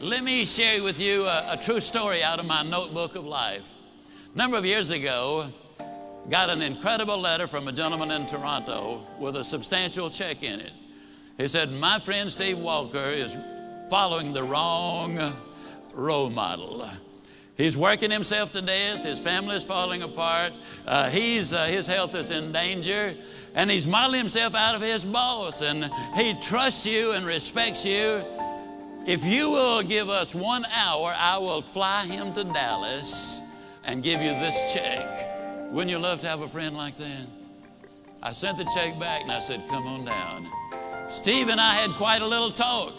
Let me share with you a true story out of my notebook of life. A number of years ago, got an incredible letter from a gentleman in Toronto with a substantial check in it. He said, my friend Steve Walker is following the wrong role model. He's working himself to death. His family is falling apart. His health is in danger. And he's modeling himself out of his boss. And he trusts you and respects you. If you will give us 1 hour, I will fly him to Dallas and give you this check. Wouldn't you love to have a friend like that? I sent the check back and I said, come on down. Steve and I had quite a little talk.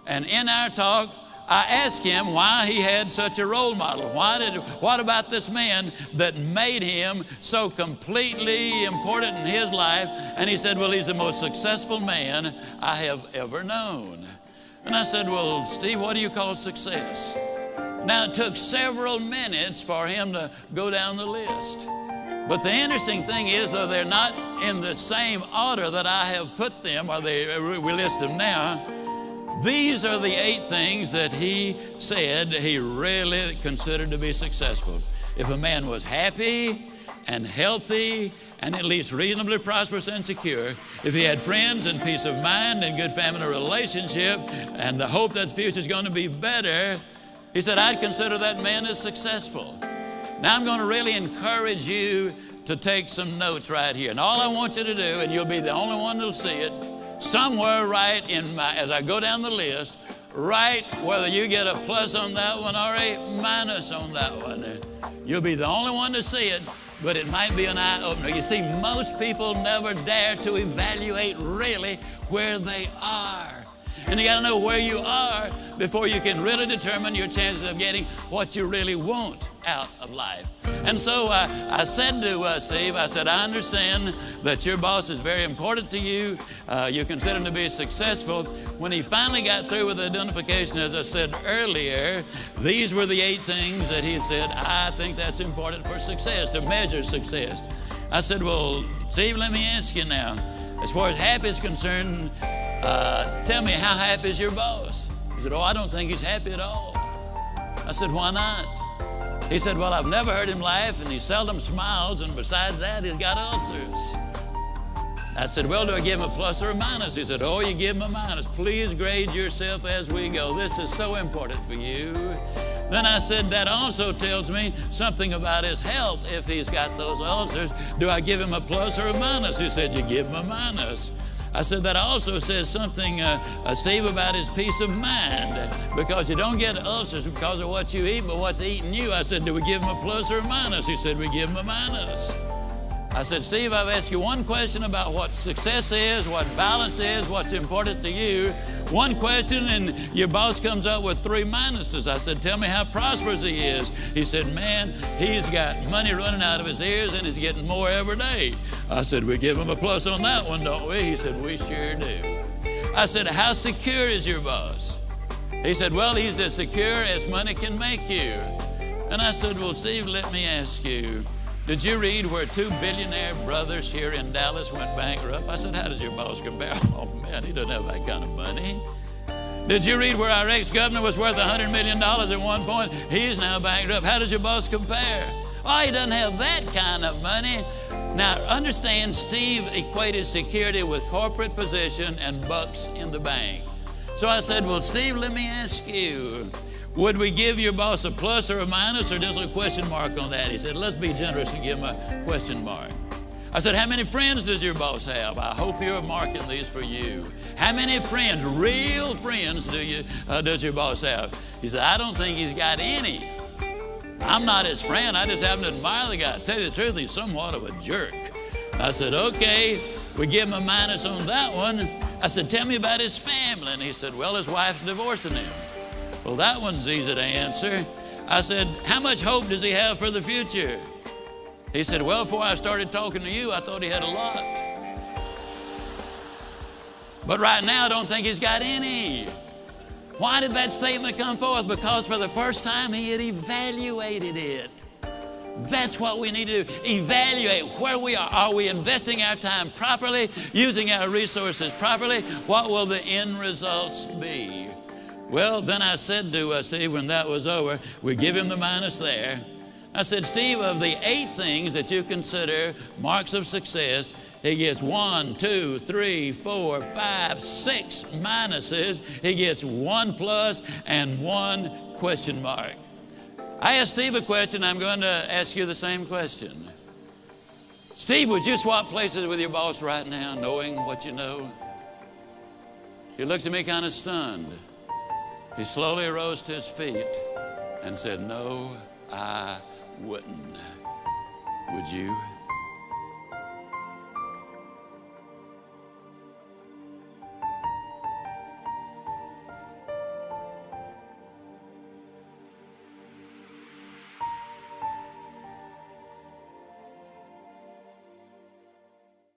And in our talk, I asked him why he had such a role model. What about this man that made him so completely important in his life? And he said, well, he's the most successful man I have ever known. And I said, well, Steve, what do you call success? Now, it took several minutes for him to go down the list. But the interesting thing is, though they're not in the same order that I have put them, or we list them now, these are the 8 things that he said he really considered to be successful. If a man was happy and healthy and at least reasonably prosperous and secure, if he had friends and peace of mind and good family relationship and the hope that the future is going to be better, he said, I'd consider that man as successful. Now I'm going to really encourage you to take some notes right here. And all I want you to do, and you'll be the only one that'll see it, somewhere right in as I go down the list, write whether you get a plus on that one or a minus on that one. You'll be the only one to see it, but it might be an eye-opener. You see, most people never dare to evaluate really where they are. And you got to know where you are before you can really determine your chances of getting what you really want out of life. And so I said to Steve, I said, I understand that your boss is very important to you. You consider him to be successful. When he finally got through with the identification, as I said earlier, these were the 8 things that he said, I think that's important for success, to measure success. I said, well, Steve, let me ask you now, as far as happy is concerned, tell me, how happy is your boss? He said, oh, I don't think he's happy at all. I said, why not? He said, well, I've never heard him laugh, and he seldom smiles, and besides that, he's got ulcers. I said, well, do I give him a plus or a minus? He said, oh, you give him a minus. Please grade yourself as we go. This is so important for you. Then I said, that also tells me something about his health if he's got those ulcers. Do I give him a plus or a minus? He said, you give him a minus. I said, that also says something, Steve, about his peace of mind, because you don't get ulcers because of what you eat, but what's eating you. I said, do we give him a plus or a minus? He said, we give him a minus. I said, Steve, I've asked you one question about what success is, what balance is, what's important to you. One question, and your boss comes up with 3 minuses. I said, tell me how prosperous he is. He said, man, he's got money running out of his ears, and he's getting more every day. I said, we give him a plus on that one, don't we? He said, we sure do. I said, how secure is your boss? He said, well, he's as secure as money can make you. And I said, well, Steve, let me ask you, did you read where 2 billionaire brothers here in Dallas went bankrupt? I said, how does your boss compare? Oh, man, he doesn't have that kind of money. Did you read where our ex-governor was worth $100 million at one point? He's now bankrupt. How does your boss compare? Oh, he doesn't have that kind of money. Now, understand, Steve equated security with corporate position and bucks in the bank. So I said, well, Steve, let me ask you, would we give your boss a plus or a minus, or just a question mark on that? He said, let's be generous and give him a question mark. I said, how many friends does your boss have? I hope you're marking these for you. How many friends, real friends, does your boss have? He said, I don't think he's got any. I'm not his friend. I just happen to admire the guy. To tell you the truth, he's somewhat of a jerk. I said, okay, we give him a minus on that one. I said, tell me about his family. And he said, well, his wife's divorcing him. Well, that one's easy to answer. I said, how much hope does he have for the future? He said, well, before I started talking to you, I thought he had a lot. But right now, I don't think he's got any. Why did that statement come forth? Because for the first time, he had evaluated it. That's what we need to do. Evaluate where we are. Are we investing our time properly, using our resources properly? What will the end results be? Well, then I said to Steve, when that was over, we give him the minus there. I said, Steve, of the 8 things that you consider marks of success, he gets 1, 2, 3, 4, 5, 6 minuses. He gets 1 plus and 1 question mark. I asked Steve a question. I'm going to ask you the same question. Steve, would you swap places with your boss right now, knowing what you know? He looked at me kind of stunned. He slowly rose to his feet and said, no, I wouldn't. Would you?